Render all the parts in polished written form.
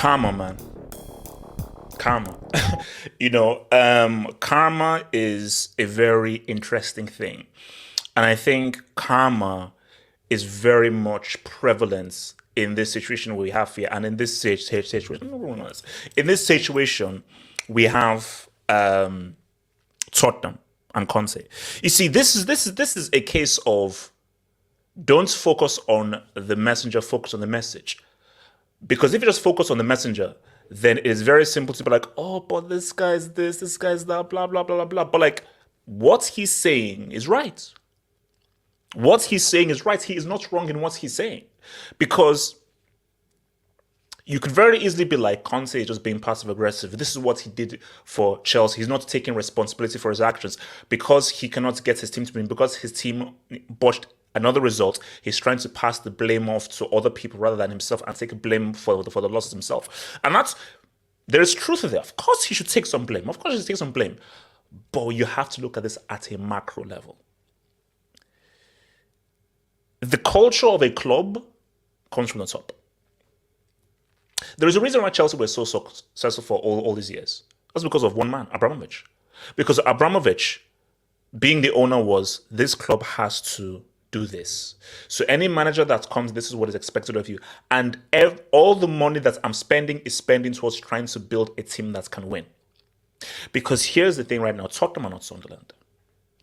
Karma, man. Karma. Karma is a very interesting thing. And I think karma is very much prevalent in this situation we have here. And in this situation, in this situation, we have Tottenham and Conte. You see, this is a case of don't focus on the messenger, focus on the message. Because if you just focus on the messenger, then it's very simple to be like, oh, but this guy's this guy's that, blah, blah, blah, blah, blah. But like, what he's saying is right. What he's saying is right. He is not wrong in what he's saying. Because you could very easily be like, Conte is just being passive aggressive. This is what he did for Chelsea. He's not taking responsibility for his actions because he cannot get his team to win, because his team botched another result. He's trying to pass the blame off to other people rather than himself and take blame for the losses himself. And there is truth there. Of course, he should take some blame. Of course, he should take some blame. But you have to look at this at a macro level. The culture of a club comes from the top. There is a reason why Chelsea were so successful for all these years. That's because of one man, Abramovich. Because Abramovich, being the owner, was, this club has to do this. So any manager that comes, this is what is expected of you. And all the money that I'm spending is spending towards trying to build a team that can win. Because here's the thing right now, Tottenham are not Sunderland.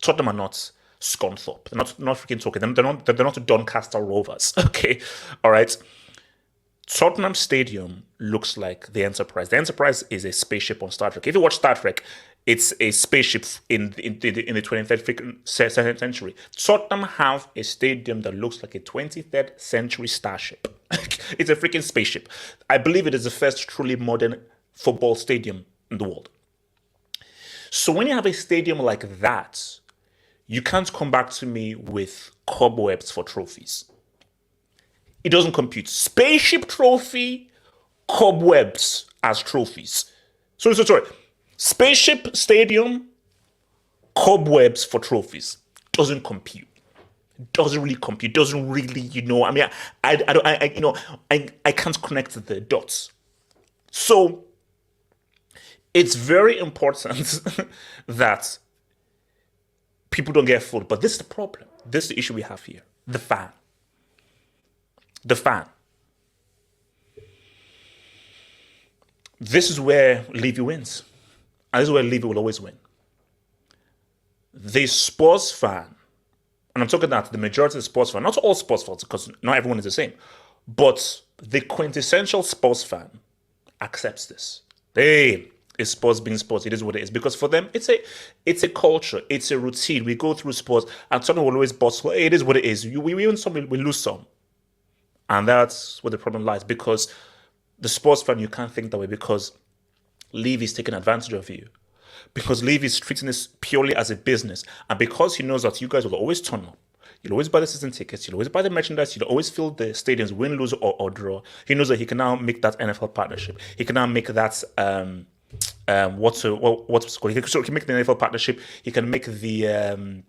Tottenham are not Scunthorpe. They're not freaking talking. They're not Doncaster Rovers. Okay, all right. Tottenham Stadium looks like the Enterprise. The Enterprise is a spaceship on Star Trek. If you watch Star Trek, it's a spaceship in the 23rd century. Tottenham have a stadium that looks like a 23rd century starship. It's a freaking spaceship. I believe it is the first truly modern football stadium in the world. So when you have a stadium like that, you can't come back to me with cobwebs for trophies. It doesn't compute. Spaceship trophy, cobwebs as trophies. Sorry. Spaceship stadium, cobwebs for trophies. Doesn't compute. Doesn't really compute. Doesn't really, I can't connect the dots. So it's very important that people don't get fooled. But this is the problem. This is the issue we have here. The fan. This is where Levy wins. And this is where Levy will always win. The Spurs fan, and I'm talking that the majority of the Spurs fan, not all Spurs fans, because not everyone is the same, but the quintessential Spurs fan accepts this. Hey, it's Spurs being Spurs. It is what it is. Because for them, it's a culture. It's a routine. We go through Spurs, and someone will always boss. It is what it is. We win some, we lose some. And that's where the problem lies, because the sports fan, you can't think that way, because Levy's taking advantage of you. Because Levy's treating this purely as a business. And because he knows that you guys will always turn up. You'll always buy the season tickets. You'll always buy the merchandise. You'll always fill the stadiums, win, lose, or draw. He knows that he can now make that NFL partnership. He can now make that, what's it called? He can make the NFL partnership. He can make the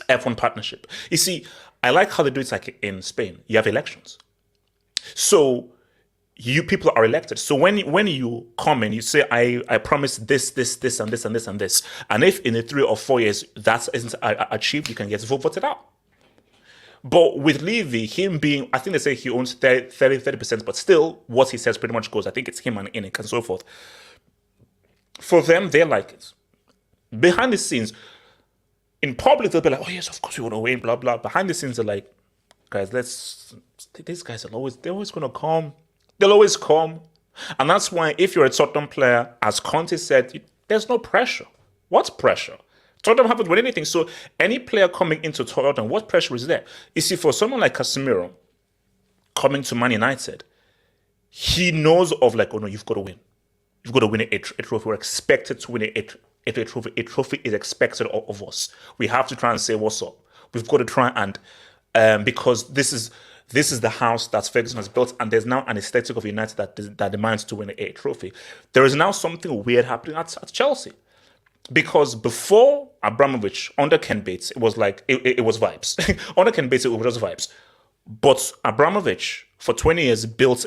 F1 partnership. You see, I like how they do it like in Spain. You have elections. So you people are elected. So when you come and you say, I promise this, and this, and this, and this. And if in the 3 or 4 years that isn't achieved, you can get voted out. But with Levy, him being, I think they say he owns 30%, but still what he says pretty much goes. I think it's him and Inic and so forth. For them, they like it. Behind the scenes, in public, they'll be like, oh yes, of course we want to win, blah, blah. Behind the scenes, they're like, guys, these guys they're always going to come. They'll always come. And that's why if you're a Tottenham player, as Conte said, there's no pressure. What pressure? Tottenham haven't won anything. So any player coming into Tottenham, what pressure is there? You see, for someone like Casemiro coming to Man United, he knows of like, oh no, you've got to win. You've got to win a trophy. We're expected to win a trophy. A trophy is expected of us. We have to try and say what's up. We've got to try and because this is the house that Ferguson has built, and there's now an aesthetic of United that demands to win a trophy. There is now something weird happening at Chelsea, because before Abramovich, under Ken Bates, it was like it was vibes. Under Ken Bates, it was just vibes. But Abramovich for 20 years built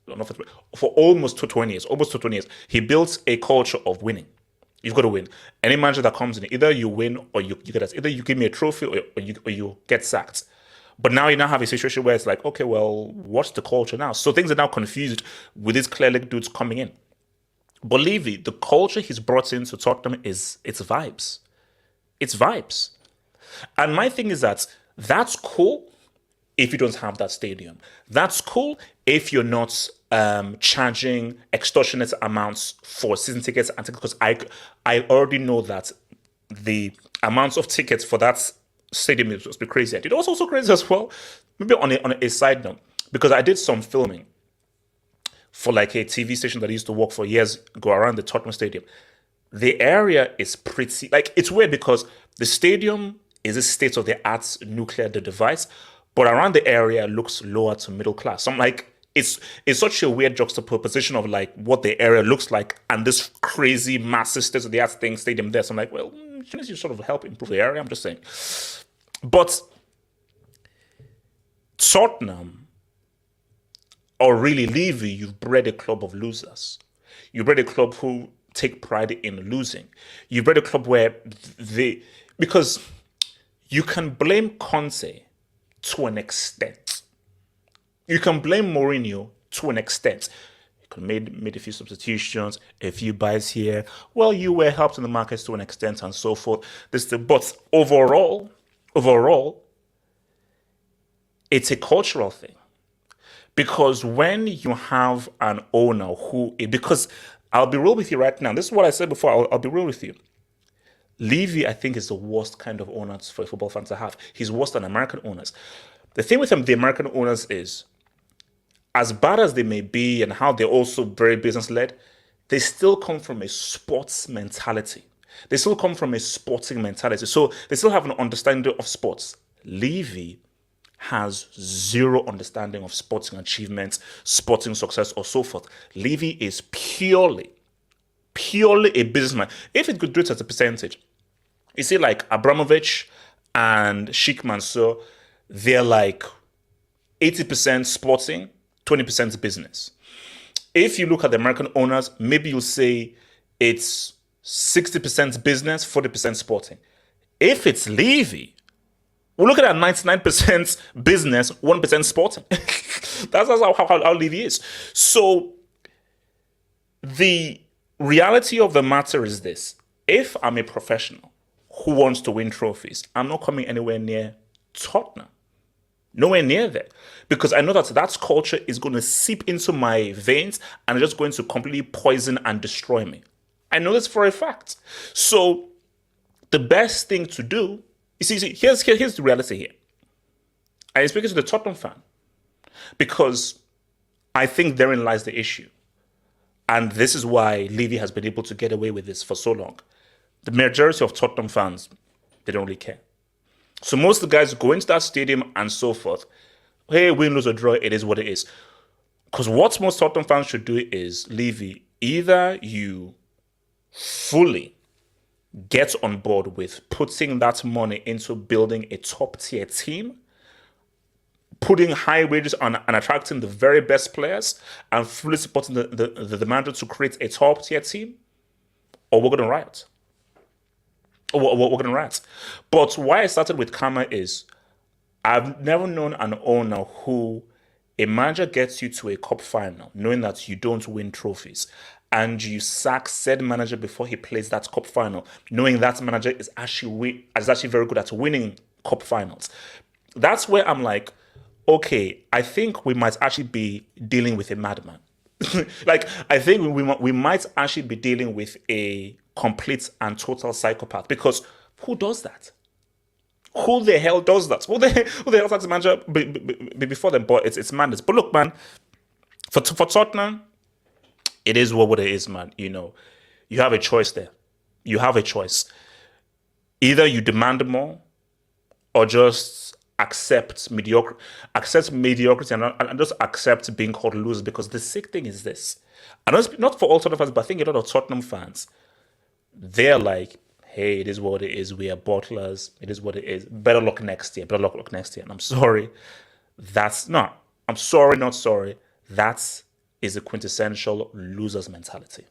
not for almost 20 years, he built a culture of winning. You've got to win. Any manager that comes in, either you win or you get us. Either you give me a trophy or you get sacked. But now you now have a situation where it's like, okay, well, what's the culture now? So things are now confused with these clearly dudes coming in. But Levy, the culture he's brought into Tottenham is it's vibes. It's vibes. And my thing is that that's cool if you don't have that stadium. That's cool if you're not charging extortionate amounts for season tickets and tickets, because I already know that the amounts of tickets for that stadium is supposed to be crazy. It was also crazy as well. Maybe on a side note, because I did some filming for like a TV station that I used to work for years ago around the Tottenham Stadium. The area is pretty, like, it's weird because the stadium is a state-of-the-art nuclear device, but around the area looks lower to middle class. So I'm like, it's such a weird juxtaposition of like what the area looks like and this crazy massive state-of-the-art stadium there. So I'm like, well, shouldn't you sort of help improve the area? I'm just saying. But Tottenham, or really Levy, you've bred a club of losers. You bred a club who take pride in losing. You bred a club where because you can blame Conte to an extent. You can blame Mourinho to an extent. You can made a few substitutions, a few buys here. Well, you were helped in the markets to an extent and so forth. But overall, it's a cultural thing. Because when you have an owner because I'll be real with you right now. This is what I said before. I'll be real with you. Levy, I think, is the worst kind of owner for a football fan to have. He's worse than American owners. The thing with the American owners is, as bad as they may be and how they're also very business-led, they still come from a sports mentality. They still come from a sporting mentality. So they still have an understanding of sports. Levy has zero understanding of sporting achievements, sporting success, or so forth. Levy is purely a businessman. If it could do it as a percentage, you see, like Abramovich and Sheikh Mansour, they're like 80% sporting, 20% business. If you look at the American owners, maybe you'll say it's 60% business, 40% sporting. If it's Levy, we're looking at 99% business, 1% sporting. That's how Levy is. So the reality of the matter is this. If I'm a professional who wants to win trophies, I'm not coming anywhere near Tottenham. Nowhere near there. Because I know that culture is going to seep into my veins and just going to completely poison and destroy me. I know this for a fact. So the best thing to do, you see, here's the reality here. I'm speaking to the Tottenham fan because I think therein lies the issue. And this is why Levy has been able to get away with this for so long. The majority of Tottenham fans, they don't really care. So most of the guys go into that stadium and so forth. Hey, win, lose, or draw, it is what it is. Because what most Tottenham fans should do is, Levy, either you fully get on board with putting that money into building a top-tier team, putting high wages on and attracting the very best players, and fully supporting the manager to create a top-tier team, or we're going to riot. We're going to riot. But why I started with Karma is I've never known an owner who a manager gets you to a cup final knowing that you don't win trophies, and you sack said manager before he plays that cup final, knowing that manager is actually very good at winning cup finals. That's where I'm like, okay, I think we might actually be dealing with a madman. Like, I think we might actually be dealing with a complete and total psychopath, because who does that? Who the hell does that? Who the hell sacks the manager before them? But it's madness. But look, man, for Tottenham, it is what it is, man. You know, you have a choice there. You have a choice. Either you demand more, or just accept mediocrity and just accept being called losers. Because the sick thing is this, and not for all Tottenham fans, but I think a lot of Tottenham fans, they're like, hey, it is what it is. We are bottlers. It is what it is. Better luck next year. Better luck next year. And I'm sorry. I'm sorry, not sorry. That's is the quintessential loser's mentality.